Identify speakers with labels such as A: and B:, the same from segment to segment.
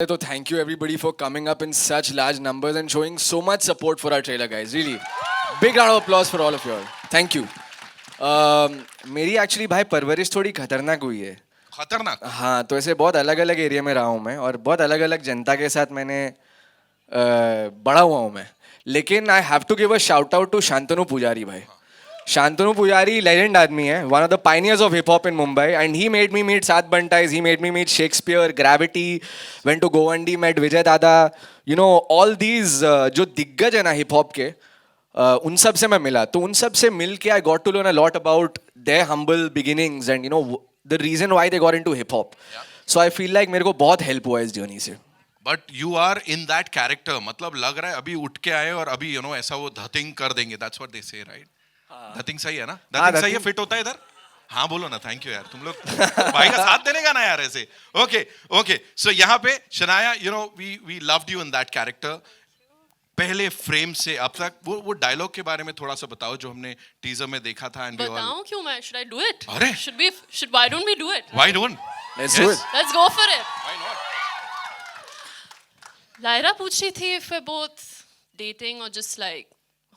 A: So thank you everybody for coming up in such large numbers and showing so much support for our trailer, guys. Really, big round of applause for all of you all. Thank you. मेरी actually भाई परवरिश थोड़ी खतरनाक हुई है.
B: खतरनाक.
A: हाँ, तो ऐसे बहुत अलग अलग एरिया में रहा हूँ मैं और बहुत अलग अलग जनता के साथ मैंने बड़ा हुआ हूँ मैं. लेकिन I have to give a shout out to Shantanu Pujari भाई. Shantanu Pujari, legend आदमी है, one of the pioneers of hip hop in Mumbai, and he made me meet Saath Bantais, he made me meet Shakespeare, Gravity, went to Govandi, met Vijay Dada, you know all these जो दिग्गज है ना hip hop के, उन सब से मैं मिला. तो उन सब से मिल के I got to learn a lot about their humble beginnings and you know the reason why they got into hip hop. So I feel like मेरे को बहुत help हुआ इस journey से.
B: But you are in that character. मतलब लग रहा है अभी उठ के आए और अभी ऐसा वो धतिंग कर देंगे. दैट्स व्हाट दे से, राइट? धतिंग सही है ना? धतिंग सही है, फिट होता है इधर. हाँ बोलो ना. थैंक यू यार, तुम लोग भाई का साथ देने का ना यार ऐसे. Okay okay. सो यहाँ पे Shanaya, we loved you in that character. पहले फ्रेम से अब तक वो डायलॉग के बारे में थोड़ा सा बताओ जो हमने टीजर में देखा था. एंड
C: बताऊं क्यों मैं? Should I do it?
B: अरे
C: why don't we do it?
B: Why don't?
A: Let's do it.
C: Let's go for it.
B: Why not?
C: Lyra पूछ रही थी if we're both dating or just like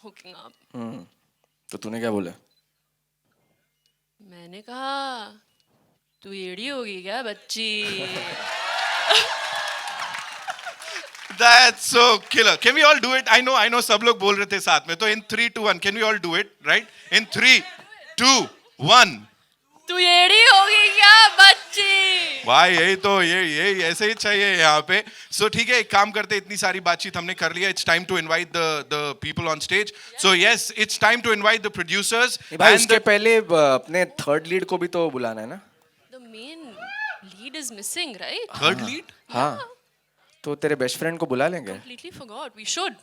C: hooking up.
A: तो तूने क्या बोला?
C: मैंने कहा तू एड़ी होगी क्या बच्ची?
B: That's so killer. Can we all do it? I know सब लोग बोल रहे थे साथ में. तो in 3, 2, 1, can we all do it? Right? In 3, 2, 1.
C: तू एड़ी होगी क्या बच्ची?
B: भाई यही तो ये ऐसे ही चाहिए यहाँ पे. सो ठीक है, एक काम करते. इतनी सारी बातचीत हमने कर लिया. It's time to invite the people on stage. So yes, it's time to invite the producers.
A: भाई उसके पहले अपने थर्ड लीड को भी तो बुलाना है ना?
C: The main lead is missing, right?
B: Third lead?
A: हाँ. तो तेरे बेस्ट फ्रेंड को बुला लेंगे.
C: Completely forgot. We should.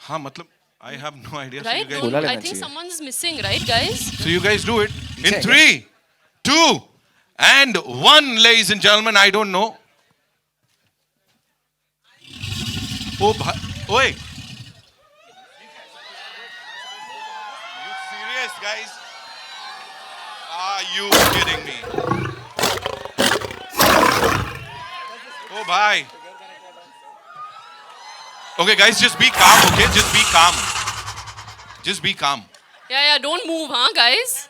B: हाँ मतलब I have no idea.
C: Right?
B: So you
A: बुला
B: guys,
A: लेना
C: I think
A: चाहिए.
C: someone's missing, right, guys?
B: so you guys do it. In
A: चाहिए.
B: 3, 2, and 1, ladies and gentlemen. I don't know. Oh, oi. You serious, guys? Are you kidding me? Oh, bhai. Okay, guys, just be calm, okay? Just be calm. Just be calm.
C: Yeah, don't move, huh, guys?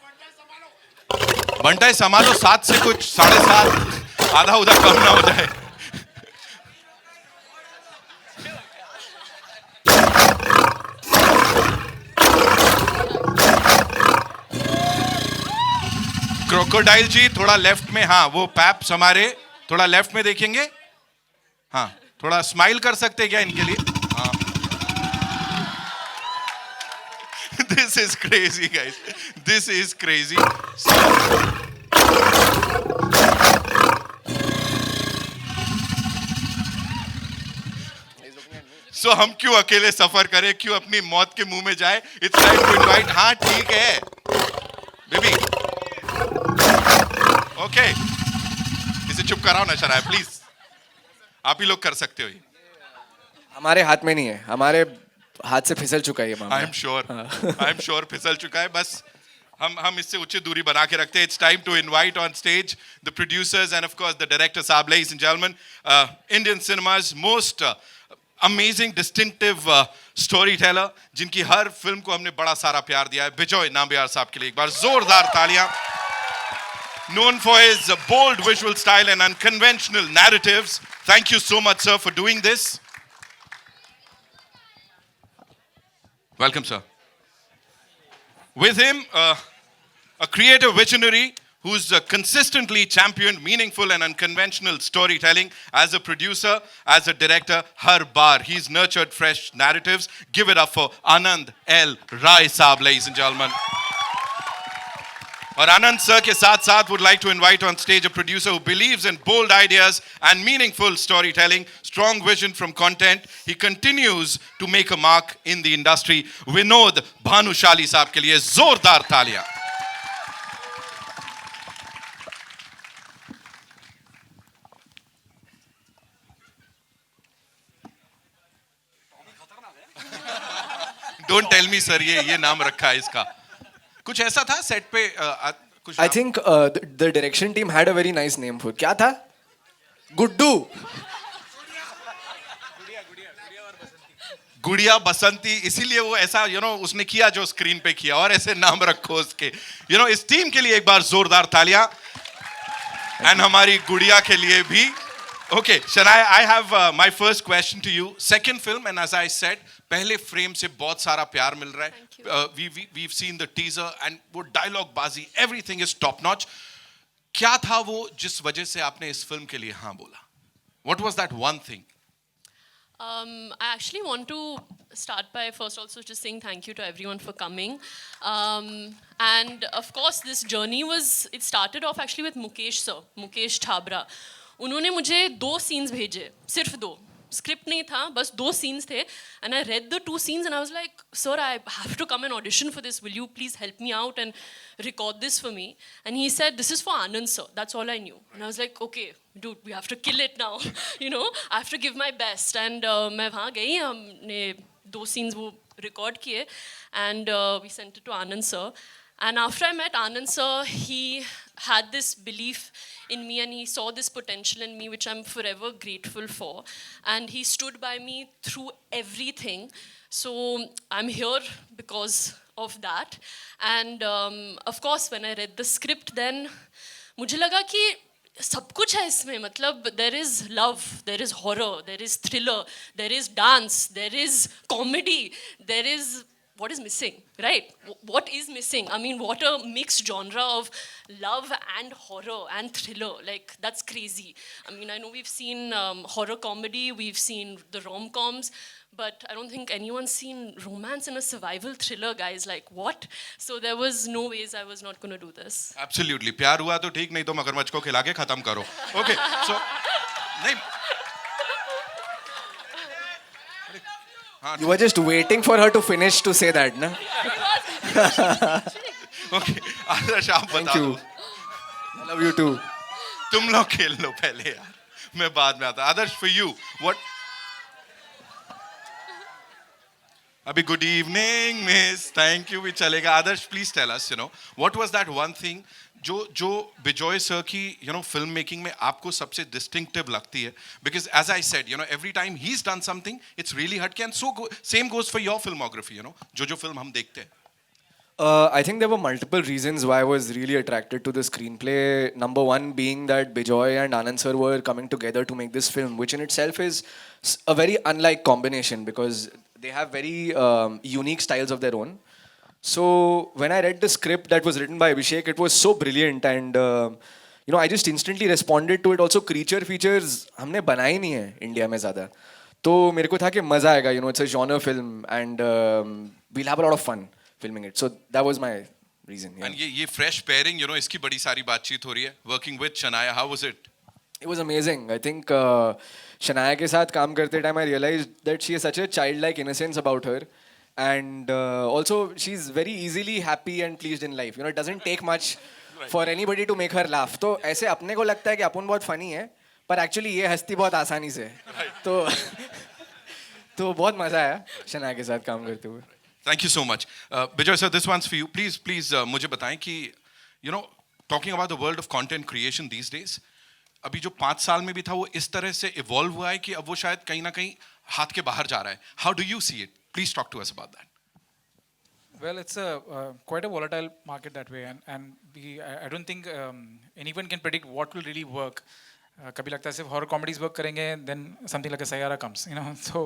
B: बंटाई संभालो. 7 से कुछ 7:30 आधा उधर कम ना हो जाए. Crocodile जी थोड़ा left में. हाँ वो पैप्स हमारे थोड़ा लेफ्ट में देखेंगे. हाँ थोड़ा स्माइल कर सकते क्या इनके लिए? हाँ. This is crazy, guys. This is crazy. So हम क्यों अकेले सफर करें? क्यों अपनी मौत के मुंह में जाए? It's time to invite. हाँ ठीक है बेबी. ओके इसे चुप कराओ ना शराय प्लीज. आप ही लोग कर सकते हो ये.
A: हमारे हाथ में नहीं है. हमारे हाथ से फिसल चुका है ये मामला.
B: आई एम श्योर फिसल चुका है. बस हम इससे उचित दूरी बना के रखते हैं. It's time to invite on stage the producers and of course the director साहब. Ladies and gentleman, Indian cinema's most amazing distinctive storyteller, जिनकी हर फिल्म को हमने बड़ा सारा प्यार दिया है, बिजॉय नाम्बियार साहब के लिए एक बार जोरदार तालियां. Known for his bold visual style and unconventional narratives. Thank you so much, sir, for doing this. Welcome, sir. With him, a creative visionary who's consistently championed meaningful and unconventional storytelling as a producer, as a director. Har bar, he's nurtured fresh narratives. Give it up for Anand L. Rai Saab, ladies and gentlemen. और आनंद sir के साथ साथ would like to invite on stage a producer who believes in bold ideas and meaningful storytelling, strong vision from content. He continues to make a mark in the industry. Vinod Bhanushali साहब के लिए जोरदार तालियां. Don't tell me sir ये नाम रखा है इसका. कुछ ऐसा था सेट पे कुछ.
A: I think the direction team had a very nice name for. क्या था? गुड्डू.
B: गुड़िया बसंती, इसीलिए वो ऐसा उसने किया जो स्क्रीन पे किया, और ऐसे नाम रखो उसके। इस टीम के लिए एक बार जोरदार तालियां, एंड हमारी गुड़िया के लिए भी। Okay, Shania, I have my first question to you. Second film, and as I said, पहले फ्रेम से बहुत सारा प्यार मिल रहा
C: Thank you.
B: है। We've seen the teaser and वो डायलॉग बाजी, everything is top notch. क्या था वो जिस वजह से आपने इस फिल्म के लिए हाँ बोला? What was that one thing?
C: I actually want to start by first also just saying thank you to everyone for coming. And of course, this journey it started off actually with Mukesh sir, Mukesh Thabra. उन्होंने मुझे 2 scenes भेजे, सिर्फ 2. Script नहीं था, बस 2 scenes थे. And I read the 2 scenes and I was like, sir, I have to come and audition for this. Will you please help me out and record this for me? And he said, this is for Anand sir. That's all I knew. And I was like, okay, dude, we have to kill it now. I have to give my best. And मैं वहाँ गई, हमने 2 scenes वो record किए, and we sent it to Anand sir. And after I met Anand sir, he had this belief in me and he saw this potential in me, which I'm forever grateful for. And he stood by me through everything. So I'm here because of that. And of course, when I read the script, then मुझे लगा कि सब कुछ है इसमें, मतलब there is love, there is horror, there is thriller, there is dance, there is comedy, there is what is missing, right? What is missing? I mean, what a mixed genre of love and horror and thriller. Like, that's crazy. I mean, I know we've seen horror comedy, we've seen the rom-coms, but I don't think anyone's seen romance in a survival thriller, guys. Like, what? So there was no ways I was not going to do this.
B: Absolutely. प्यार हुआ तो ठीक, नहीं तो मगरमच्छ को खिला के खत्म करो. Okay, so नहीं.
A: You were just waiting for her to finish to say that, na?
B: Okay, आदर्श आप
A: Thank
B: बता
A: you.
B: दो.
A: I love you too.
B: तुम लोग खेल लो पहले यार, मैं बाद में आता. आदर्श, for you, what? अभी good evening, miss. Thank you भी चलेगा. आदर्श, please tell us, what was that one thing जो बिजॉय सर की फिल्म मेकिंग में आपको सबसे डिस्टिंक्टिव लगती है? Because as I said every time he is done something it's really हटके, and so same goes for your filmography. जो film हम देखते हैं.
A: I think there were multiple reasons why I was really attracted to the screenplay. Number one being that Bijoy and Anand sir were coming together to make this film, which in itself is a very unlike combination because they have very unique styles of their own. So when I read the script that was written by Abhishek, it was so brilliant, and I just instantly responded to it. Also, creature features हमने बनाए नहीं है India में ज़्यादा, तो मेरे को था कि मज़ा आएगा. It's a genre film, and we'll have a lot of fun filming it. So that was my reason. Yeah.
B: And ये फ्रेश पेयरिंग, इसकी बड़ी सारी बातचीत हो रही है. Working with Shanaya, how was it?
A: It was amazing. I think Shania के साथ काम करते time I realized that she has such a childlike innocence about her. And also she's very easily happy and pleased in life. It doesn't take much for anybody to make her laugh. तो ऐसे अपने को लगता है कि अपन बहुत funny है, पर actually ये हंसती बहुत आसानी से है. तो बहुत मजा आया शनाया के साथ काम करते हुए.
B: Thank you so much. Bijoy sir, this one's for you. Please मुझे बताएं कि talking about the world of content creation these days, अभी जो 5 साल में भी था वो इस तरह से evolve हुआ है कि अब वो शायद कहीं ना कहीं हाथ के बाहर जा रहा है. How do you see it? Please talk to us about that.
D: Well, it's quite a volatile market that way, and I don't think anyone can predict what will really work. कभी लगता है सिर्फ horror comedies work करेंगे, then something like a Sayara comes, So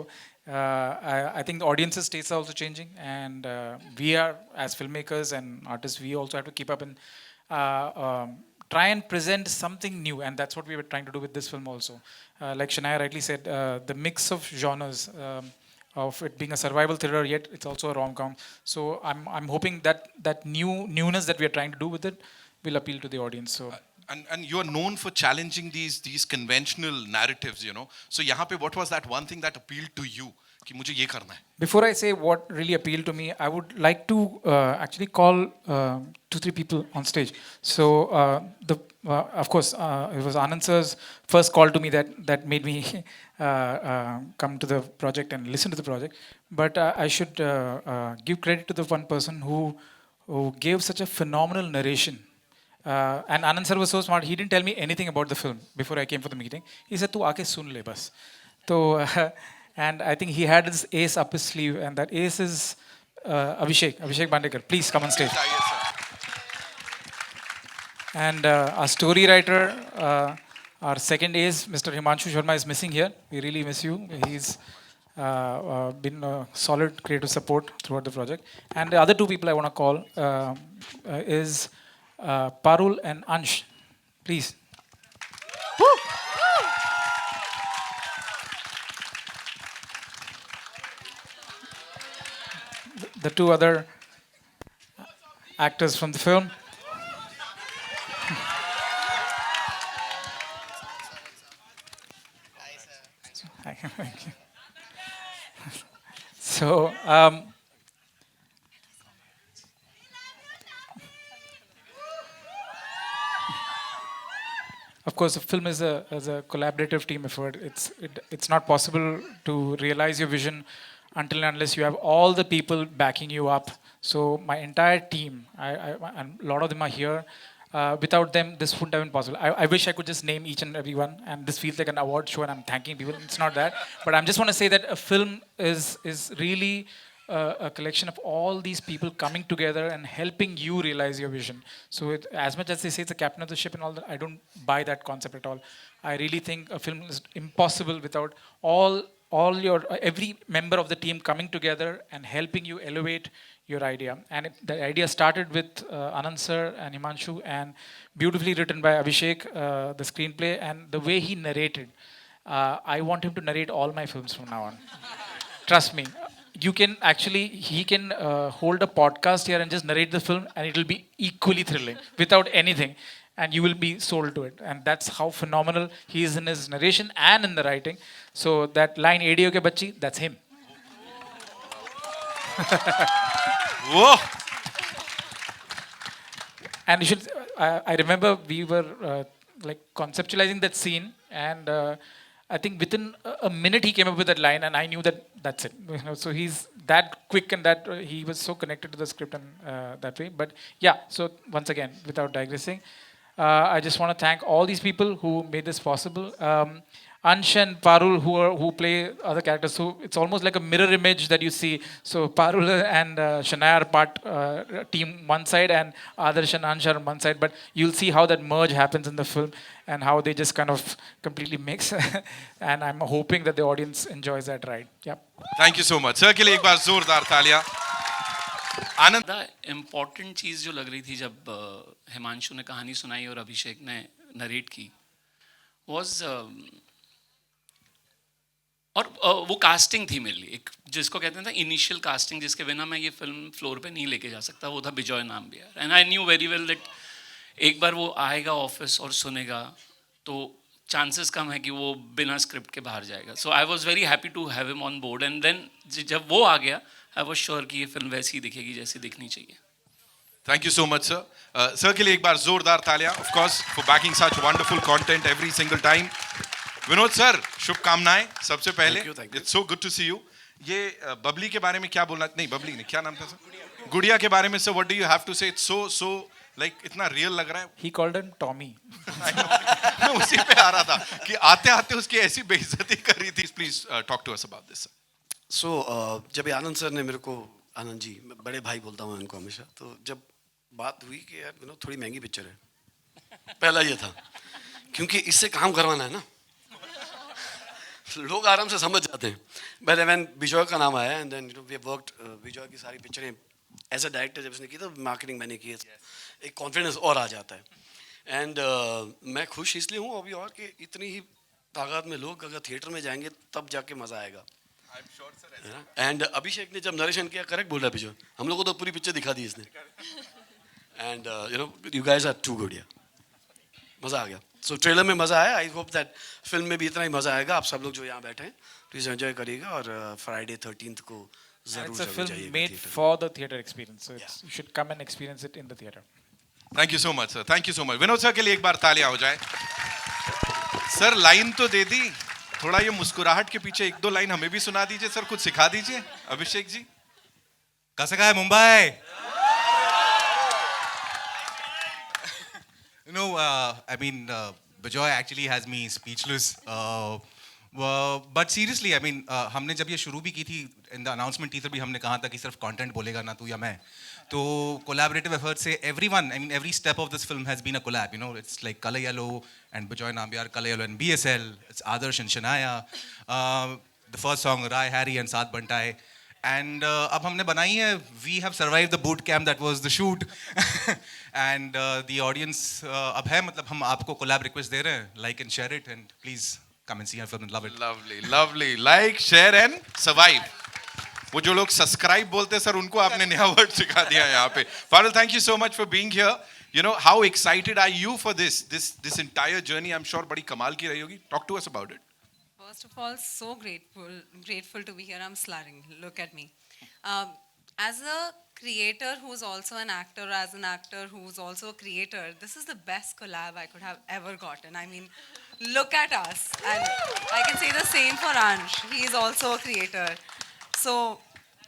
D: I think the audience's tastes are also changing, and we are as filmmakers and artists, we also have to keep up and try and present something new, and that's what we were trying to do with this film also. Like Shania rightly said, the mix of genres. Of it being a survival thriller, yet it's also a rom-com. So I'm hoping that newness that we are trying to do with it will appeal to the audience. So
B: and you are known for challenging these conventional narratives, So यहाँ पे what was that one thing that appealed to you कि मुझे ये करना है?
D: Before I say what really appealed to me, I would like to actually call 2-3 people on stage. So of course, it was Anand sir's first call to me that made me come to the project and listen to the project. But I should give credit to the one person who gave such a phenomenal narration. And Anand sir was so smart, he didn't tell me anything about the film before I came for the meeting. He said, "Tu aake sun le bas." So and I think he had his ace up his sleeve, and that ace is Abhishek Bandekar. Please come on stage. And our story writer, our second ace, Mr. Himanshu Sharma, is missing here. We really miss you. He's been a solid creative support throughout the project. And the other two people I want to call is Parul and Ansh. Please. The two other actors from the film. Thank you. So, of course, a film is a collaborative team effort. It's not possible to realize your vision until and unless you have all the people backing you up. So my entire team, and a lot of them are here. Without them, this wouldn't have been possible. I wish I could just name each and every one, and this feels like an award show, and I'm thanking people. It's not that, but I just want to say that a film is really a collection of all these people coming together and helping you realize your vision. So, as much as they say it's a captain of the ship and all that, I don't buy that concept at all. I really think a film is impossible without all your every member of the team coming together and helping you elevate your idea. And the idea started with Anand sir and Himanshu, and beautifully written by Abhishek, the screenplay, and the way he narrated. I want him to narrate all my films from now on. Trust me. He can hold a podcast here and just narrate the film, and it will be equally thrilling without anything. And you will be sold to it. And that's how phenomenal he is in his narration and in the writing. So that line, ADO ke bachi, that's him.
B: Whoa!
D: And you should, I remember we were like conceptualizing that scene, and I think within a minute he came up with that line, and I knew that that's it. You know, so he's that quick, and that he was so connected to the script and that way. But yeah, so once again, without digressing, I just want to thank all these people who made this possible. Ansh and Parul who play other characters. So it's almost like a mirror image that you see. So Parul and Shania are part team one side, and Adarsh and Ansh are on one side. But you'll see how that merge happens in the film and how they just kind of completely mix. And I'm hoping that the audience enjoys that ride. Yep.
B: Thank you so much. Sir के लिए एक बार जोरदार तालियां. आनंद.
E: ज़्यादा important चीज़ जो लग रही थी जब हिमांशु ने कहानी सुनाई और अभिषेक ने नरेट की वॉज और वो कास्टिंग थी मेरे लिए, एक जिसको कहते हैं ना इनिशियल कास्टिंग, जिसके बिना मैं ये फिल्म फ्लोर पे नहीं लेके जा सकता, वो था Bijoy Nambiar. And I knew very well that एक बार वो आएगा ऑफिस और सुनेगा तो चांसेस कम है कि वो बिना स्क्रिप्ट के बाहर जाएगा. So I was very happy to have him on board, and then जब वो आ गया आई वॉज श्योर कि ये फिल्म वैसी दिखेगी जैसी दिखनी चाहिए.
B: Thank you so much, sir. Sir के लिए एक बार जोरदार तालियां, of course, for backing such wonderful content every single time. Vinod sir, शुभकामनाएं सबसे पहले.
F: Thank you.
B: It's so good to see you. ये बबली के बारे में क्या बोलना, नहीं बबली नहीं, क्या नाम था सर? गुड़िया के बारे में sir, what do you have to say? It's so like इतना real लग रहा है.
D: He called him Tommy.
B: मैं उसी पे आ रहा था कि आते आते उसकी ऐसी बेइज्जती कर रही थी. Please talk to us about this.
F: सो जब ये आनंद सर ने मेरे को, आनंद जी, मैं बड़े भाई बोलता हूँ उनको हमेशा, तो जब बात हुई कि यार विनोद थोड़ी महंगी पिक्चर है, पहला ये था क्योंकि इससे काम करवाना है ना, लोग आराम से समझ जाते हैं. बट व्हेन बिजॉय का नाम आया and then you know we worked, Bejoy की सारी पिक्चरें एज अ डायरेक्टर जब उसने की तो मार्केटिंग मैंने की, एक कॉन्फिडेंस और आ जाता है. एंड मैं खुश इसलिए हूँ अभी और कि इतनी ही तादाद में लोग अगर थिएटर में जाएंगे तब जाके मज़ा आएगा. एंड अभिषेक ने जब नरेशन किया, करेक्ट बोल रहा है बिजॉय, हम लोग को तो पूरी पिक्चर दिखा दी इसने. And you know you guys are too good. मज़ा आ गया. सो ट्रेलर में मज़ा आया. आई होप दैट फिल्म में भी इतना ही मज़ा आएगा. आप सब लोग जो यहाँ बैठे हैं प्लीज़ एंजॉय करिएगा, और फ्राइडे 13th को
D: And it's a
F: ज़रूर
D: film
F: जाइएगा
D: made
F: theatre में.
D: for the theater experience. So you should come and experience it in the theater.
B: Thank you so much, sir. Thank you so much. Vinod sir के लिए एक बार तालियां हो जाए. सर लाइन तो दे दी, थोड़ा ये मुस्कुराहट के पीछे एक दो लाइन हमें भी सुना दीजिए सर, कुछ सिखा दीजिए अभिषेक जी.
G: कसं काय Mumbai? You know, I mean, Bijoy actually has me speechless. But seriously I mean हमने जब ये शुरू भी की थी इन द अनाउंसमेंट टीजर भी हमने कहा था कि सिर्फ कंटेंट बोलेगा ना तू या मैं तो कोलैबोरेटिव एफर्ट से everyone I mean every step of this film has been a collab you know it's like colour yellow and Bejoy Nambiar colour yellow and BSL it's Adarsh and Shanaya the first song राय हैरी and साथ बंटाए and अब हमने बनाई है we have survive the boot camp that was the shoot and the audience अब है मतलब हम आपको कोलैब रिक्वेस्ट दे रहे हैं like and share it and please come and see our film and love it.
B: Lovely, lovely. Like, share and survive. वो जो लोग सब्सक्राइब बोलते हैं सर उनको आपने नया वर्ड सिखा दिया यहाँ पे. Farrell, thank you so much for being here. You know, how excited are you for this entire journey? I'm sure बड़ी कमाल की रही होगी. Talk to us about it.
H: First of all, so grateful to be here. I'm slurring. Look at me. As a creator who's also an actor, as an actor who's also a creator, this is the best collab I could have ever gotten. I mean, look at us. And I can say the same for Ansh. He is also a creator. So,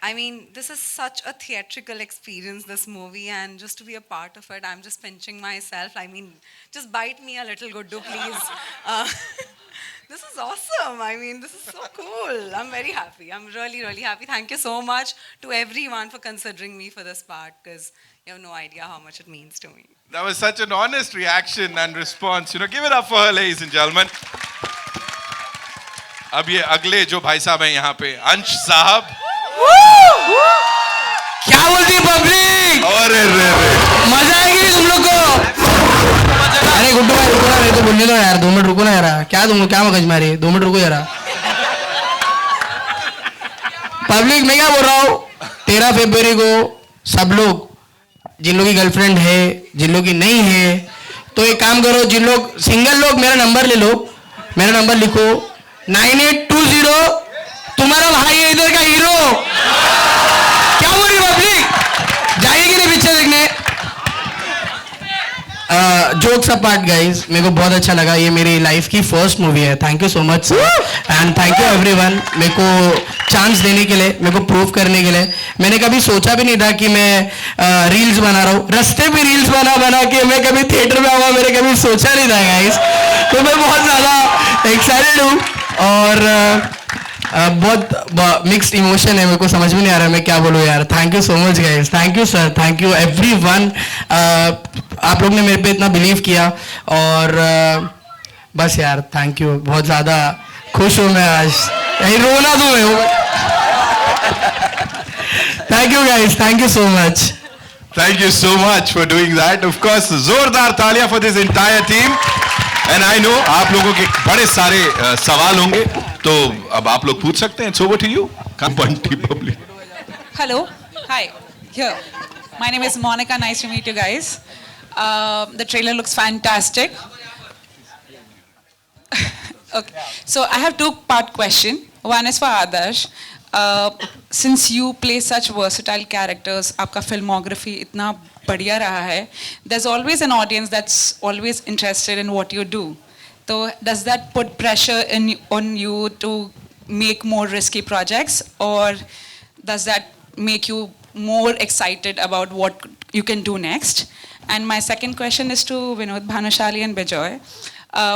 H: I mean, this is such a theatrical experience, this movie, and just to be a part of it, I'm just pinching myself. I mean, just bite me a little, Guddu, please. This is awesome. I mean, this is so cool. I'm very happy. I'm really, really happy. Thank you so much to everyone for considering me for this part, because you have no idea how much it means to me.
B: That was such an honest reaction and response. You know, give it up for her, ladies and gentlemen. अब ये अगले जो भाई साहब हैं यहाँ पे अंश साहब.
I: क्या बोलती है पब्लिक?
B: अरे रे
I: मजा आएगी तुम लोग को. अरे गुड्डू भाई रुको ना, मेरे को बोलने दो यार, 2 मिनट रुको ना यार. क्या तुम लोग क्या मगज मारी, 2 मिनट रुको यार. पब्लिक मैं क्या बोल रहा हूँ, 13 फरवरी को सब लोग जिन लोग की गर्लफ्रेंड है, जिन लोग की नहीं है, तो एक काम करो, जिन लोग सिंगल लोग मेरा नंबर ले लो, मेरा नंबर लिखो 9820. तुम्हारा भाई है इधर का हीरो. क्या बोल रही पब्लिक, जाएगी नहीं पिक्चर देखने. जोक्स अपार्ट गाइस, मेरे को बहुत अच्छा लगा. ये मेरी लाइफ की फर्स्ट मूवी है. Thank you so much sir and thank you everyone मेरे को चांस देने के लिए, मेरे को प्रूव करने के लिए. मैंने कभी सोचा भी नहीं था कि मैं रील्स बना रहा हूँ. रास्ते पे रील्स बना के मैं कभी थिएटर में आऊँगा, मैंने कभी सोचा नहीं था गाइस. तो मैं बहुत ज़्यादा एक्साइटेड हूँ और बहुत मिक्स्ड इमोशन है. मेरे को समझ में नहीं आ रहा मैं क्या बोलूँ यार. Thank you so much guys. Thank you sir, thank you everyone. आप लोग ने मेरे पे इतना बिलीव किया और बस यार थैंक यू. बहुत ज़्यादा खुश हूँ मैं आज, यही रोना दूँ मैं. Thank you guys, thank you so much.
B: Thank you so much for doing that. Of course, जोरदार तालियां for this entire team. And I know आप लोगों के बड़े सारे सवाल होंगे, तो अब आप लोग पूछ सकते हैं. It's over to you. Come Bunty public.
J: Hello. Hi. Here. My name is Monica. Nice to meet you guys. The trailer looks fantastic. Okay. So I have 2-part question. One is for Adarsh. Since you play such versatile characters, आपका filmography इतना बढ़िया रहा है, there's always an audience that's always interested in what you do. So does that put pressure on you to make more risky projects, or does that make you more excited about what you can do next? And my second question is to Vinod Bhanushali and Bijoy.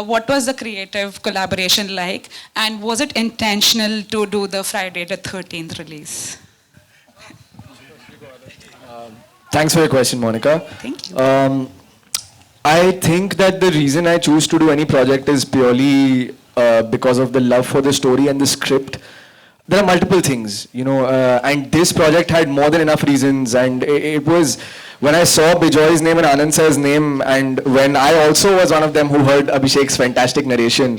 J: What was the creative collaboration like, and was it intentional to do the Friday the 13th release?
A: Thanks for your question, Monica.
J: Thank you.
A: I think that the reason I choose to do any project is purely because of the love for the story and the script. There are multiple things, you know, and this project had more than enough reasons. And it was when I saw Bijoy's name and Anand sir's name, and when I also was one of them who heard Abhishek's fantastic narration,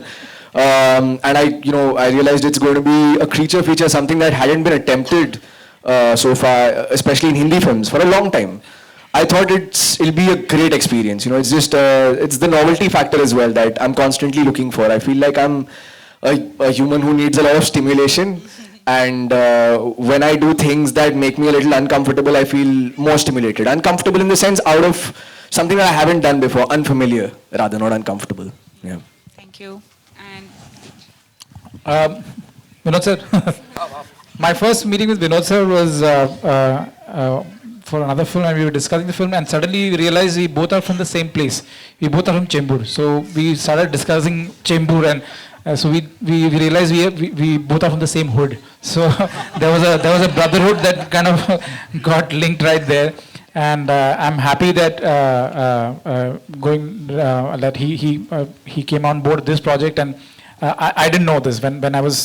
A: and I realized it's going to be a creature feature, something that hadn't been attempted so far, especially in Hindi films, for a long time. I thought it'll be a great experience. You know, it's just it's the novelty factor as well that I'm constantly looking for. I feel like I'm a human who needs a lot of stimulation, and when I do things that make me a little uncomfortable, I feel more stimulated. Uncomfortable in the sense out of something that I haven't done before, unfamiliar rather, not uncomfortable. Yeah.
J: Thank you. And
D: Vinod sir, my first meeting with Vinod sir was for another film, and we were discussing the film, and suddenly we realized we both are from the same place. We both are from Chembur. So we started discussing Chembur, and So we realized we both are from the same hood. So there was a brotherhood that kind of got linked right there. And I'm happy that that he came on board this project, and I didn't know this when I was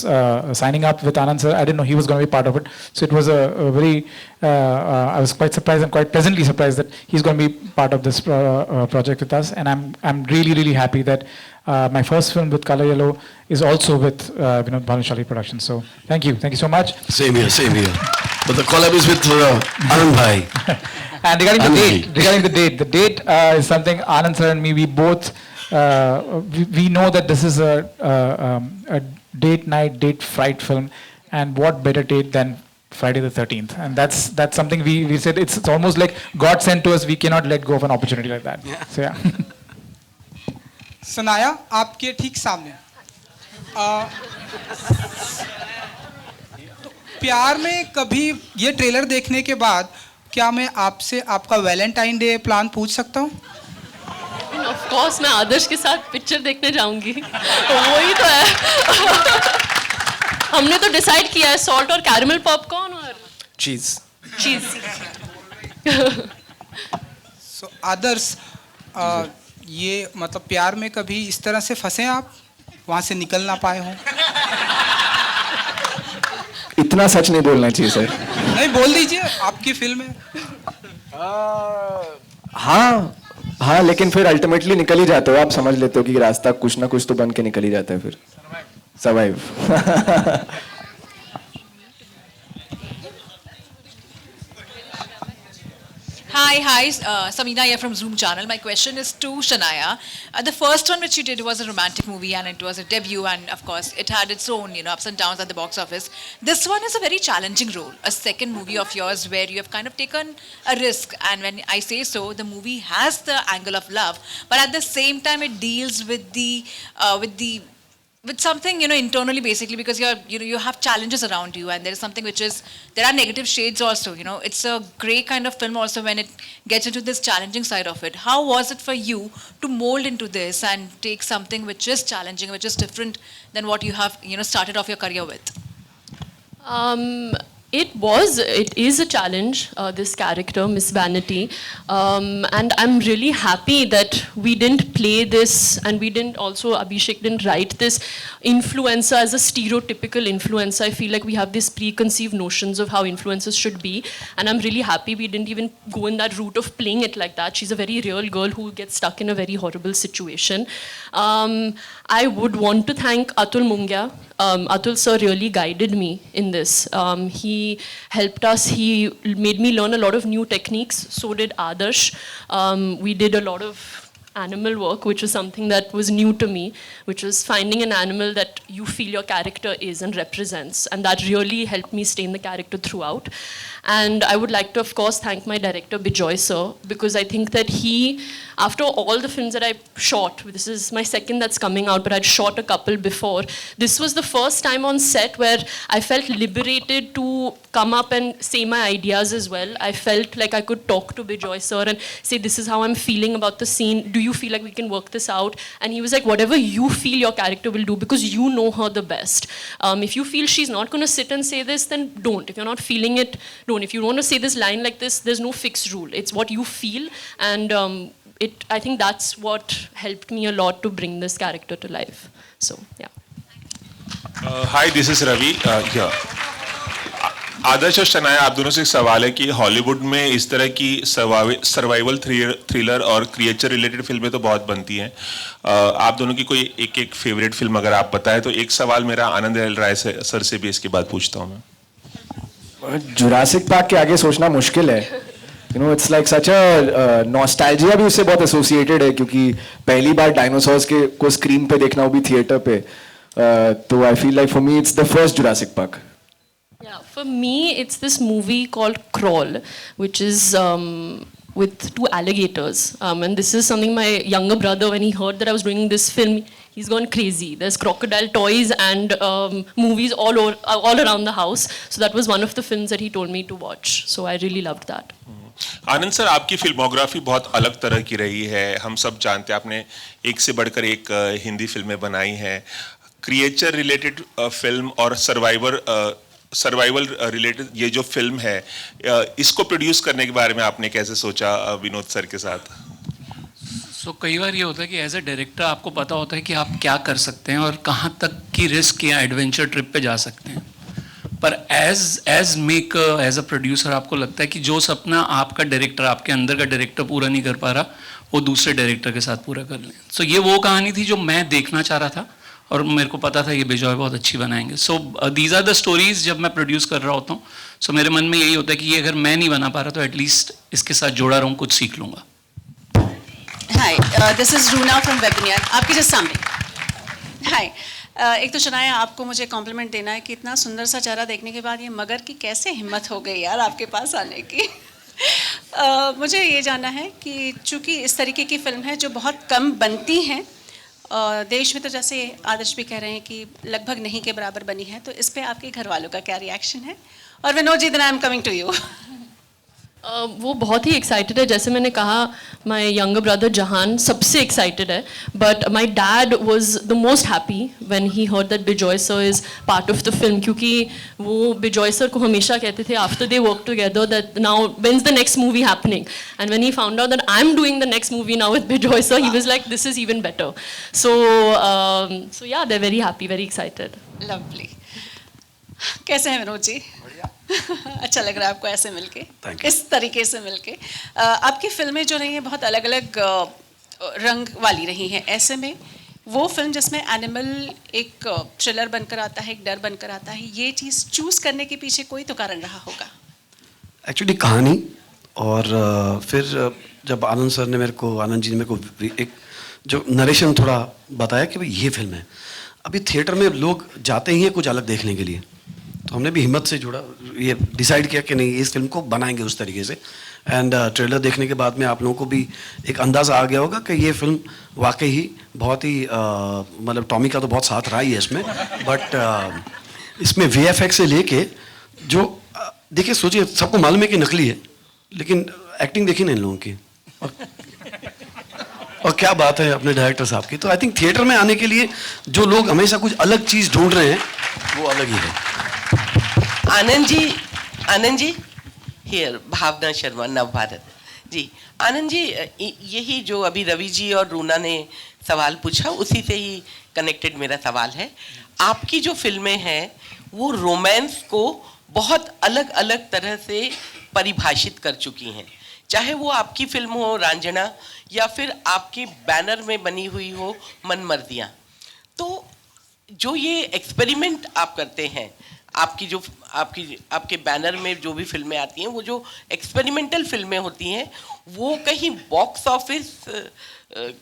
D: signing up with Anand sir. I didn't know he was going to be part of it. So it was a very I was quite surprised and quite pleasantly surprised that he's going to be part of this project with us. And I'm really happy that my first film with Color Yellow is also with Vinod Bhanushali Productions. So thank you so much.
F: Same here. But the collab is with Anand Bhai.
D: And regarding the date is something Anand sir and me, we both we know that this is a date fright film, and what better date than Friday the 13th? And that's something we said it's almost like God sent to us. We cannot let go of an opportunity like that. Yeah. So yeah.
K: Sanaya आपके ठीक सामने तो प्यार में कभी ये trailer देखने के बाद क्या मैं आपसे आपका वैलेंटाइन डे प्लान पूछ सकता हूँ?
C: ऑफ कोर्स मैं आदर्श के साथ पिक्चर देखने जाऊंगी. वही तो है. हमने तो डिसाइड किया है सॉल्ट और कैरमल पॉपकॉर्न और
A: चीज.
K: सो आदर्श ये मतलब प्यार में कभी इस तरह से फंसे आप वहाँ से निकल ना पाए हों?
A: इतना सच नहीं बोलना चाहिए सर.
K: नहीं बोल दीजिए आपकी फिल्म है.
A: हाँ लेकिन फिर अल्टीमेटली निकल ही जाते हो. आप समझ लेते हो कि रास्ता कुछ ना कुछ तो बन के निकल ही जाता है फिर. Survive.
L: Hi, Samina here from Zoom channel. My question is to Shania. The first one which you did was a romantic movie and it was a debut, and of course it had its own, ups and downs at the box office. This one is a very challenging role, a second movie of yours where you have kind of taken a risk, and when I say so, the movie has the angle of love, but at the same time it deals with something internally, basically, because you have challenges around you, and there is something there are negative shades also. It's a grey kind of film also when it gets into this challenging side of it. How was it for you to mold into this and take something which is challenging, which is different than what you have started off your career with?
C: It is a challenge, this character, Miss Vanity. And I'm really happy that we didn't play this, and Abhishek didn't write this influencer as a stereotypical influencer. I feel like we have these preconceived notions of how influencers should be. And I'm really happy we didn't even go in that route of playing it like that. She's a very real girl who gets stuck in a very horrible situation. I would want to thank Atul Mungia. Atul sir really guided me in this. He helped us. He made me learn a lot of new techniques. So did Adarsh. We did a lot of animal work, which was something that was new to me, which was finding an animal that you feel your character is and represents. And that really helped me stay in the character throughout. And I would like to, of course, thank my director, Bijoy sir, because I think that he, after all the films that I shot, this is my second that's coming out, but I'd shot a couple before, this was the first time on set where I felt liberated to come up and say my ideas as well. I felt like I could talk to Bijoy sir and say, this is how I'm feeling about the scene. Do you feel like we can work this out? And he was like, whatever you feel your character will do, because you know her the best. If you feel she's not going to sit and say this, then don't. If you're not feeling it, don't. If you want to say this line like this, there's no fixed rule. It's what you feel. And I think that's what helped me a lot to bring this character to life. So, yeah.
M: Hi, this is Ravi here. आदर्श और शनाया, आप दोनों से एक सवाल है कि Hollywood में इस तरह की सर्वाइवल थ्रिलर और क्रिएचर रिलेटेड फिल्में तो बहुत बनती हैं. आप दोनों की कोई एक फेवरेट फिल्म अगर आप बताएं तो. एक सवाल मेरा आनंद एल राय सर से भी इसके बाद पूछता हूं मैं.
A: जुरासिक पार्क के आगे सोचना मुश्किल है. It's like such a nostalgia भी उससे बहुत एसोसिएटेड है, क्योंकि पहली बार डायनासोर्स को स्क्रीन पे देखना, वो भी थिएटर पे. तो आई feel like for me it's the first Jurassic park.
C: Yeah, for me, it's this movie called Crawl, which is with two alligators. And this is something my younger brother, when he heard that I was doing this film, he's gone crazy. There's crocodile toys and movies all around the house. So that was one of the films that he told me to watch. So I really loved that.
M: Anand sir, आपकी filmography बहुत अलग तरह की रही है. हम सब जानते हैं आपने एक से बढ़कर एक हिंदी फिल्में बनाई हैं. क्रिएचर रिलेटेड फिल्म और सर्वाइवल रिलेटेड ये जो फिल्म है, इसको प्रोड्यूस करने के बारे में आपने कैसे सोचा विनोद सर के साथ?
E: सो कई बार ये होता है कि एज ए डायरेक्टर आपको पता होता है कि आप क्या कर सकते हैं और कहाँ तक की रिस्क या एडवेंचर ट्रिप पे जा सकते हैं, पर as maker, as a producer आपको लगता है कि जो सपना आपका डायरेक्टर, आपके अंदर का डायरेक्टर पूरा नहीं कर पा रहा, वो दूसरे डायरेक्टर के साथ पूरा कर लें। सो ये वो कहानी थी जो मैं देखना चाह रहा था और मेरे को पता था ये बिजॉय बहुत अच्छी बनाएंगे। So these are the stories जब मैं प्रोड्यूस कर रहा होता हूँ। सो मेरे मन में यही होता है कि ये अगर मैं नहीं बना पा रहा तो एटलीस्ट इसके साथ जोड़ा रहूँ, कुछ सीख लूँगा।
N: हाय, दिस इज रूना फ्रॉम वेबिनियर, आपके जस्ट सामने। हाय, एक तो शनाया आपको मुझे कॉम्प्लीमेंट देना है कि इतना सुंदर सा चेहरा देखने के बाद ये मगर की कैसे हिम्मत हो गई यार आपके पास आने की। मुझे ये जानना है कि चूँकि इस तरीके की फिल्म है जो बहुत कम बनती हैं, देश में तो जैसे आदर्श भी कह रहे हैं कि लगभग नहीं के बराबर बनी है, तो इस पे आपके घर वालों का क्या रिएक्शन है? और Vinod ji, then I am coming to you.
C: वो बहुत ही एक्साइटेड है, जैसे मैंने कहा माय यंगर ब्रदर जहान सबसे एक्साइटेड है, but my dad was the most happy when he heard that Bejoy sir is part of the film, क्योंकि वो बिजॉय सर को हमेशा कहते थे after they work together that now when is the next movie happening, and when he found out that I am doing the next movie now with Bejoy sir, he was like this is even better. So yeah they are very happy, very excited.
N: Lovely. कैसे हैं विनोद जी? अच्छा लग रहा है आपको ऐसे मिलके, इस तरीके से मिलके। आपकी फिल्में जो रही हैं बहुत अलग अलग रंग वाली रही हैं, ऐसे में वो फिल्म जिसमें एनिमल एक थ्रिलर बनकर आता है, एक डर बनकर आता है, ये चीज़ चूज़ करने के पीछे कोई तो कारण रहा होगा?
F: एक्चुअली कहानी, और फिर जब आनंद सर ने आनंद जी ने मेरे को एक जो नरेशन थोड़ा बताया कि भाई ये फिल्म है, अभी थिएटर में लोग जाते ही हैं कुछ अलग देखने के लिए, तो हमने भी हिम्मत से जुड़ा, ये डिसाइड किया कि नहीं इस फिल्म को बनाएंगे उस तरीके से। एंड ट्रेलर देखने के बाद में आप लोगों को भी एक अंदाज़ा आ गया होगा कि ये फिल्म वाकई ही बहुत ही मतलब टॉमी का तो बहुत साथ रहा ही है इसमें, बट इसमें VFX से लेके जो देखिए, सोचिए सबको मालूम है कि नकली है, लेकिन एक्टिंग देखी ना इन लोगों की, और क्या बात है अपने डायरेक्टर साहब की। तो आई थिंक थिएटर में आने के लिए जो लोग हमेशा कुछ अलग चीज़ ढूंढ रहे हैं वो अलग ही है।
O: आनंद जी हियर, भावना शर्मा, नव भारत जी। आनंद जी, यही जो अभी रवि जी और रूना ने सवाल पूछा उसी से ही कनेक्टेड मेरा सवाल है। आपकी जो फिल्में हैं वो रोमांस को बहुत अलग अलग तरह से परिभाषित कर चुकी हैं, चाहे वो आपकी फिल्म हो रांझना या फिर आपके बैनर में बनी हुई हो मनमर्जियाँ। तो जो ये एक्सपेरिमेंट आप करते हैं, आपके बैनर में जो भी फिल्में आती हैं, वो जो एक्सपेरिमेंटल फिल्में होती हैं, वो कहीं बॉक्स ऑफिस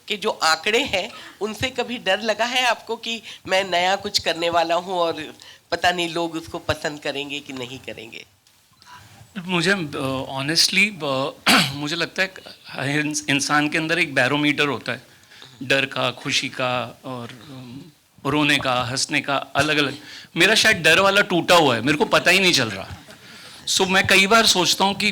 O: के जो आंकड़े हैं उनसे कभी डर लगा है आपको कि मैं नया कुछ करने वाला हूँ और पता नहीं लोग उसको पसंद करेंगे कि नहीं करेंगे?
E: मुझे ऑनेस्टली मुझे लगता है इंसान के अंदर एक बैरोमीटर होता है, डर का, खुशी का और रोने का, हंसने का, अलग अलग। मेरा शायद डर वाला टूटा हुआ है, मेरे को पता ही नहीं चल रहा। सो मैं कई बार सोचता हूँ कि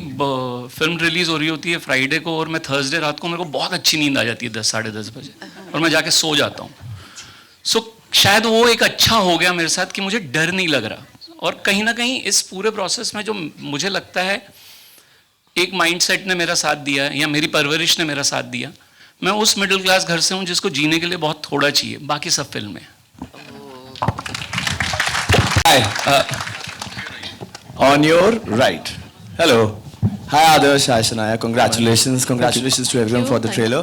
E: फिल्म रिलीज़ हो रही होती है फ्राइडे को और मैं थर्सडे रात को, मेरे को बहुत अच्छी नींद आ जाती है 10 साढ़े 10 बजे, और मैं जाके सो जाता हूँ। सो शायद वो एक अच्छा हो गया मेरे साथ कि मुझे डर नहीं लग रहा। और कहीं ना कहीं इस पूरे प्रोसेस में जो मुझे लगता है एक माइंडसेट ने मेरा साथ दिया है या मेरी परवरिश ने मेरा साथ दिया। मैं उस मिडिल क्लास घर से हूँ जिसको जीने के लिए बहुत थोड़ा चाहिए, बाकी सब फिल्में।
P: Hi, on your right. Hello. Hi Adarsh, hi Shanaya. Congratulations to everyone for the trailer.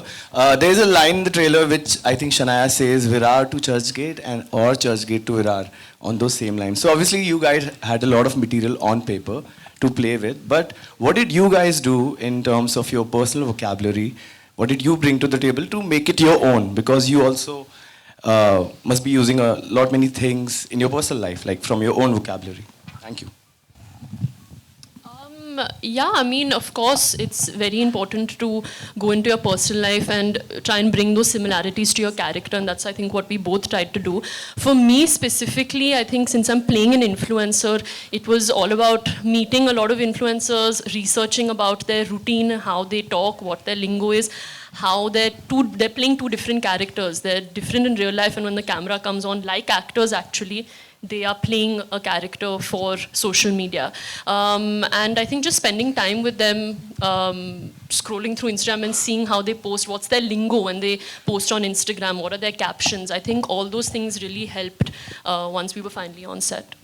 P: There is a line in the trailer which I think Shanaya says Virar to Churchgate or Churchgate to Virar on those same lines. So obviously you guys had a lot of material on paper to play with, but what did you guys do in terms of your personal vocabulary? What did you bring to the table to make it your own? Because you also must be using a lot many things in your personal life, like from your own vocabulary. Thank you.
C: Yeah, I mean, of course, it's very important to go into your personal life and try and bring those similarities to your character, and that's, I think, what we both tried to do. For me specifically, I think since I'm playing an influencer, it was all about meeting a lot of influencers, researching about their routine, how they talk, what their lingo is. how they're playing two different characters. They're different in real life, and when the camera comes on, like actors actually, they are playing a character for social media. And I think just spending time with them, scrolling through Instagram and seeing how they post, what's their lingo when they post on Instagram, what are their captions, I think all those things really helped once we were finally on set.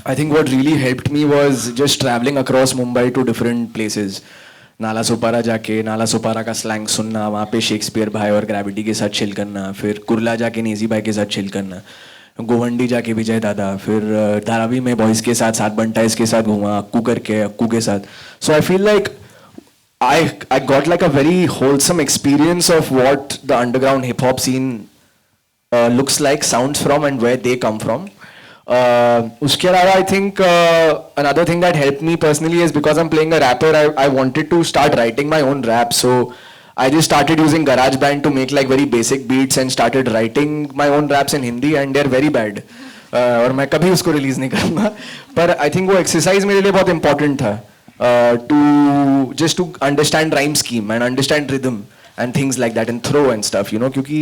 A: I think what really helped me was just traveling across Mumbai to different places. Nala Sopara जाके नाला सोपारा का slang सुनना, वहाँ पे Shakespeare भाई और gravity के साथ chill करना, फिर कुर्ला जाके नेजी भाई के साथ चिल करना, गोवंडी जाके विजय दादा, फिर धारावी में बॉयज़ के साथ साथ बंटाइज के साथ घूमा, अक्कू करके अक्कू के साथ. So I feel like I got like a very wholesome experience of what the underground hip hop scene looks like, sounds from, and where they come from. Uske alawa, I think another thing that helped me personally is because I'm playing a rapper, I wanted to start writing my own rap. So I just started using GarageBand to make like very basic beats and started writing my own raps in Hindi, and they're very bad. और मैं कभी उसको release नहीं करूँगा, पर I think वो exercise मेरे लिए बहुत इंपॉर्टेंट था, to just to understand rhyme scheme and understand rhythm and things like that and throw and stuff, you know, क्योंकि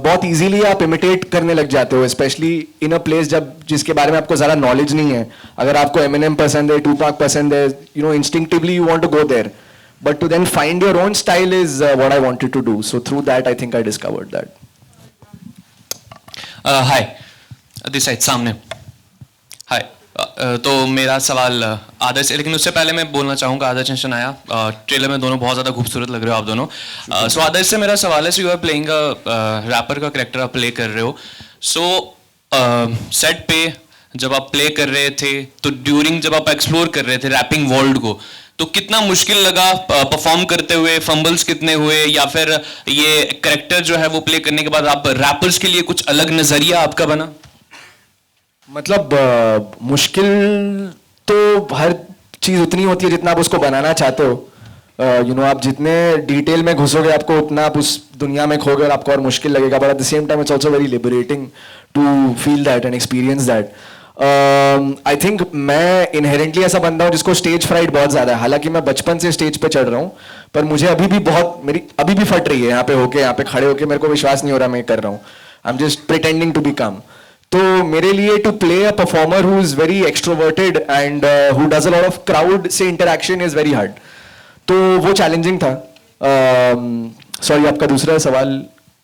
A: बहुत easily आप imitate करने लग जाते हो, especially in a place जब जिसके बारे में आपको ज़्यादा knowledge नहीं है. अगर आपको Eminem पसंद है, Tupac पसंद है, you know, instinctively you want to go there, but to then find your own style is what I wanted to do. So through that I think I discovered that.
Q: Hi, this side सामने. Hi. तो मेरा सवाल आदर्श है, लेकिन उससे पहले मैं बोलना चाहूँगा आदर्श एंड शनाया, ट्रेलर में दोनों बहुत ज़्यादा खूबसूरत लग रहे हो आप दोनों. सो आदर्श से मेरा सवाल है, so you are playing rapper का कैरेक्टर आप प्ले कर रहे हो. सो सेट पे जब आप प्ले कर रहे थे, तो ड्यूरिंग जब आप एक्सप्लोर कर रहे थे रैपिंग वर्ल्ड को, तो कितना मुश्किल लगा परफॉर्म करते हुए, फंबल्स कितने हुए, या फिर ये कैरेक्टर जो है वो प्ले करने के बाद आप रैपर्स के लिए कुछ अलग नज़रिया आपका बना?
A: मतलब मुश्किल तो हर चीज़ उतनी होती है जितना आप उसको बनाना चाहते हो. यू नो, आप जितने डिटेल में घुसोगे आपको उतना आप उस दुनिया में खोगे और आपको और मुश्किल लगेगा, but at the same time it's also very liberating to feel that and experience that. I think मैं इनहेरेंटली ऐसा बंदा हूँ जिसको स्टेज फ्राइट बहुत ज़्यादा है. हालांकि मैं बचपन से स्टेज पे चढ़ रहा हूँ, पर मुझे अभी भी मेरी अभी भी फट रही है यहाँ पे होके, यहाँ पे खड़े होके मेरे को विश्वास नहीं हो रहा मैं कर रहा हूँ. I am just pretending to be calm. तो मेरे लिए to play a performer who is very extroverted and who does a lot of crowd से इंटरेक्शन इज वेरी हार्ड. तो वो चैलेंजिंग था. सॉरी, आपका दूसरा सवाल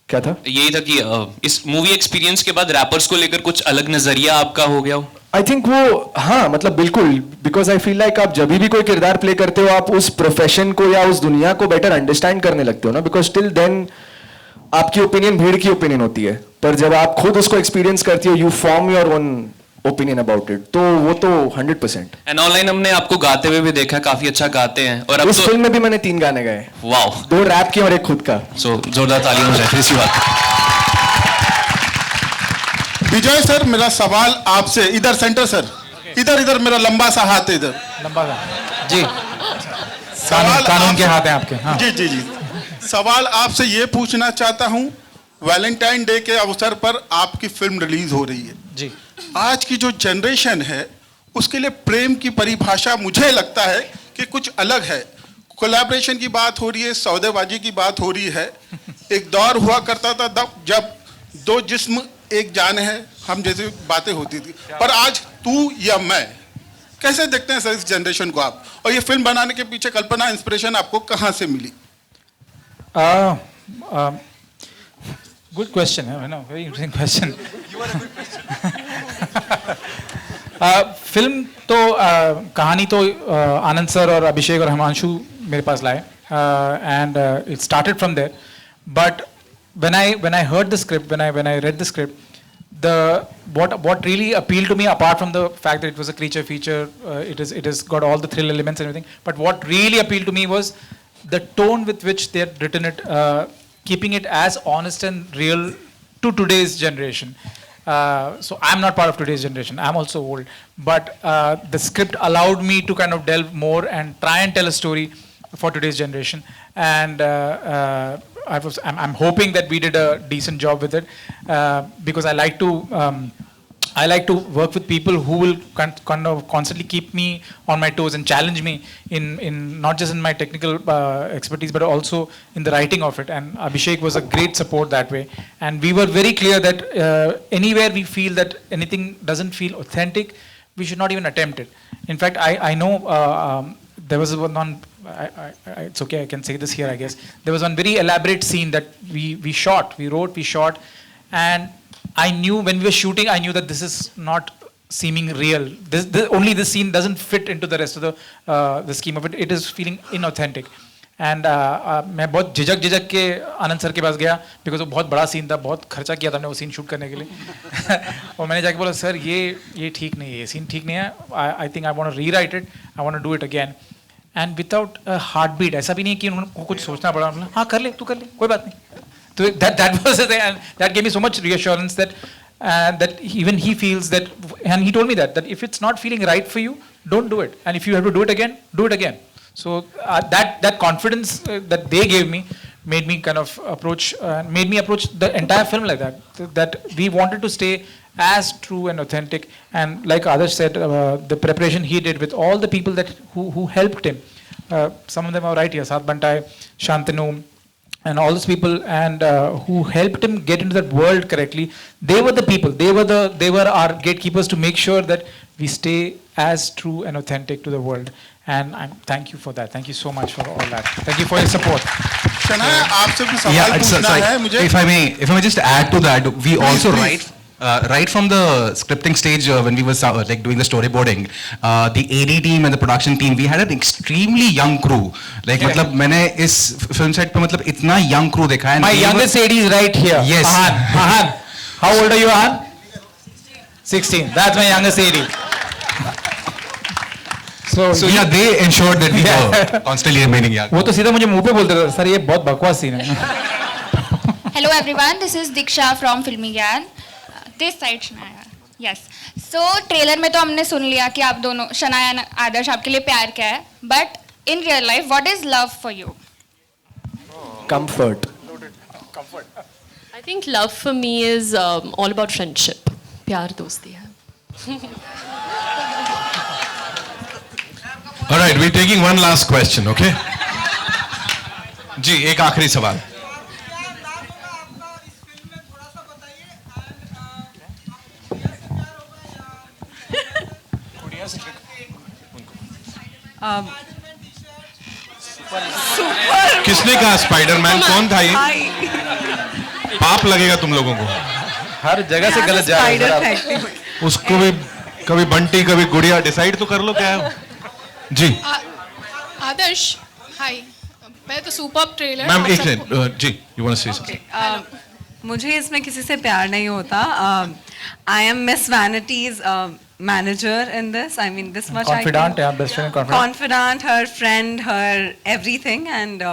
A: क्या था?
Q: यही था कि इस मूवी एक्सपीरियंस के बाद रैपर्स को लेकर कुछ अलग नजरिया आपका हो गया हो?
A: आई थिंक वो, हाँ, मतलब बिल्कुल, बिकॉज आई फील लाइक आप जब भी कोई किरदार प्ले करते हो आप उस प्रोफेशन को या उस दुनिया को बेटर अंडरस्टैंड करने लगते हो ना, बिकॉज टिल देन आपकी ओपिनियन भीड़ की ओपिनियन होती है, पर जब आप खुद उसको एक्सपीरियंस करती हो, you form your own opinion about it, तो वो तो 100%.
Q: एंड ऑनलाइन हमने आपको गाते हुए भी देखा, काफी अच्छा गाते हैं. और अब
A: इस
Q: तो
A: फिल्म में भी मैंने 3 गाने गाए.
Q: वाओ.
A: 2 रैप के और 1 खुद का.
Q: सो जोरदार तालियां हो जाए इसी बात.
R: विजय सर, मेरा सवाल आपसे, इधर सेंटर सर, इधर मेरा लंबा सा हाथ है, इधर
D: लंबा सा जी.
R: सवाल
D: कानून के हाथ हैं आपके. हाँ.
R: जी. सवाल आपसे ये पूछना चाहता हूँ, वैलेंटाइन डे के अवसर पर आपकी फिल्म रिलीज हो रही है
D: जी.
R: आज की जो जनरेशन है उसके लिए प्रेम की परिभाषा मुझे लगता है कि कुछ अलग है. कोलैबोरेशन की बात हो रही है, सौदेबाजी की बात हो रही है. एक दौर हुआ करता था जब 2 जिस्म एक जान है, हम जैसी बातें होती थी, पर आज तू या मैं. कैसे देखते हैं सर इस जनरेशन को आप, और ये फिल्म बनाने के पीछे कल्पना, इंस्पिरेशन आपको कहाँ से मिली?
D: Good question. I know, very interesting question. You are a good question. Film तो कहानी तो आनंद सर और अभिषेक और हिमांशु मेरे पास लाए, and it started from there. But when I heard the script, when I read the script, what really appealed to me, apart from the fact that it was a creature feature, it has got all the thrill elements and everything. But what really appealed to me was the tone with which they had written it, keeping it as honest and real to today's generation. So I'm not part of today's generation. I'm also old. But the script allowed me to kind of delve more and try and tell a story for today's generation. And I'm hoping that we did a decent job with it, because I like to I like to work with people who will kind of constantly keep me on my toes and challenge me in not just in my technical expertise, but also in the writing of it. And Abhishek was a great support that way. And we were very clear that anywhere we feel that anything doesn't feel authentic, we should not even attempt it. In fact, I know there was one, it's okay, I can say this here, I guess. There was one very elaborate scene that we shot, we wrote, we shot, and I knew when we were shooting, I knew that this is not seeming real. Only this scene doesn't fit into the rest of the scheme of it. It is feeling inauthentic. And मैं बहुत झिझक के आनंद sir के पास गया, because वो बहुत बड़ा scene था, बहुत खर्चा किया था हमने वो सीन शूट करने के लिए. और मैंने जाके बोला सर ये ठीक नहीं है, ये सीन ठीक नहीं है, I think I want to rewrite it, I want to do it again. And without heartbeat, ऐसा भी नहीं कि उनको कुछ सोचना पड़ा. हाँ कर ले, तू कर ले, कोई बात नहीं. So that was the thing, and that gave me so much reassurance that that even he feels that, and he told me that if it's not feeling right for you, don't do it, and if you have to do it again, do it again. So that confidence that they gave me made me kind of approach the entire film like that. That we wanted to stay as true and authentic, and like others said, the preparation he did with all the people who helped him. Some of them are right here, Sath Bantai, Shantanu, and all those people, and who helped him get into that world correctly. They were the people. They were our gatekeepers to make sure that we stay as true and authentic to the world. And thank you for that. Thank you so much for all that. Thank you for your support.
R: Shanaya, आपसे कुछ सवाल पूछना है मुझे.
G: If I may just add to that, we also right from the scripting stage, when we were like doing the storyboarding, the AD team and the production team, we had an extremely young crew. Like मतलब मैंने इस film set पे मतलब इतना young crew देखा है.
D: My youngest AD is right here.
G: Yes.
D: Ahan. How old are you, Ahan? 16. That's my youngest AD. So
G: yeah, they ensured that we were constantly remaining young.
D: वो तो सीधा मुझे मुंह पे बोलते थे, सर ये बहुत बकवास सीन है.
S: Hello everyone, this is Diksha from Filmi Gyan. This side Shanaya. Yes. So trailer में तो हमने सुन लिया कि आप दोनों, शनाया आदर्श, आपके लिए प्यार क्या है. But in real life, what is love for you?
A: Comfort.
C: I think love for me is all about friendship. प्यार दोस्ती है.
T: All right, we're taking one last question, okay? जी, एक आखिरी सवाल. किसने कहा स्पाइडरमैन? कौन था ये? पाप लगेगा तुम लोगों को.
D: हर जगह से गलत जा रहा है.
T: उसको भी कभी बंटी कभी गुड़िया, डिसाइड तो कर लो क्या है. जी
U: आदर्श, हाय. पहले तो सुपर्ब ट्रेलर.
T: मैम एक मिनट जी, you want to say something.
H: मुझे इसमें किसी से प्यार नहीं होता. I am Miss Vanity's manager in this. I mean, this much
D: confidant, yeah, best friend,
H: confidant, her friend, her everything, and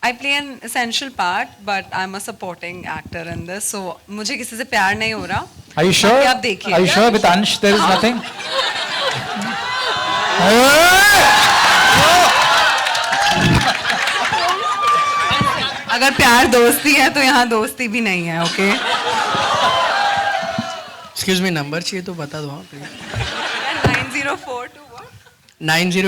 H: I play an essential part, but I'm a supporting actor in this. So मुझे किसी से प्यार नहीं हो रहा.
D: Are you sure?
H: आप देखिए.
D: Are you sure with Ansh there is nothing?
H: अगर प्यार दोस्ती है तो यहाँ दोस्ती भी नहीं है. ओके.
I: एक्सक्यूज मी, नंबर चाहिए तो बता दो. हाँ प्लीज.
H: 904 to what?
I: 90.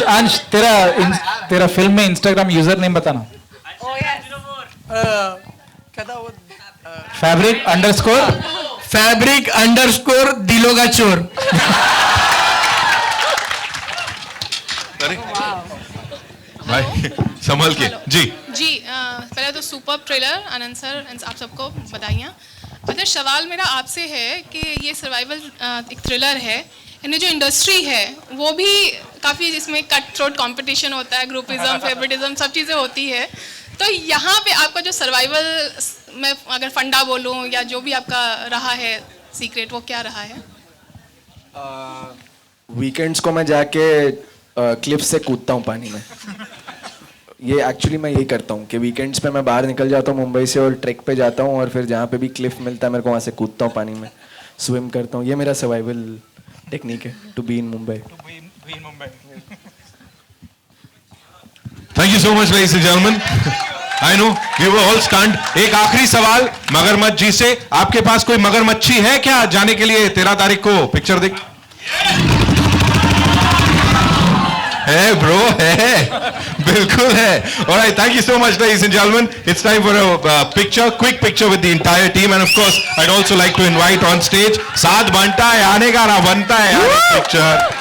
D: अंश तेरा फिल्म में इंस्टाग्राम यूजर नेम बताना.
I: क्या था वो? __ दिलों का चोर.
T: भाई संभल के. जी
U: पहले तो सुपर्ब ट्रेलर आनंद सर, आप सबको बधाइयाँ. अच्छा, सवाल मेरा आपसे है कि ये सर्वाइवल एक थ्रिलर है, इन्हें जो इंडस्ट्री है वो भी काफ़ी, इसमें कट थ्रोट कंपटीशन होता है, ग्रुपिज्म, फेवरेटिज्म, सब चीज़ें होती है. तो यहाँ पे आपका जो सर्वाइवल, मैं अगर फंडा बोलूँ या जो भी आपका रहा है सीक्रेट, वो क्या रहा है?
A: वीकेंड्स को मैं जाके क्लिफ से कूदता हूँ पानी में. ये एक्चुअली मैं यही करता हूँ कि वीकेंड्स पे मैं बाहर निकल जाता हूँ मुंबई से और ट्रैक पे जाता हूँ, और फिर जहाँ पे भी क्लिफ मिलता है मेरे को वहाँ से कूदता हूँ पानी में, स्विम करता हूँ. ये मेरा सर्वाइवल टेक्निक है to be in Mumbai.
T: Thank you so much, ladies and gentlemen. I know, we were all stunned. एक आखिरी सवाल मगरमच्छ जी से, आपके पास कोई मगरमच्छी है क्या जाने के लिए 13 तारीख को पिक्चर देख? है ब्रो, है, बिल्कुल है. Alright, thank you so much, ladies and gentlemen. It's time for a picture, quick picture with the entire team, and of course, I'd also like to invite on stage Saad Banta है, आने का ना बनता है यार picture.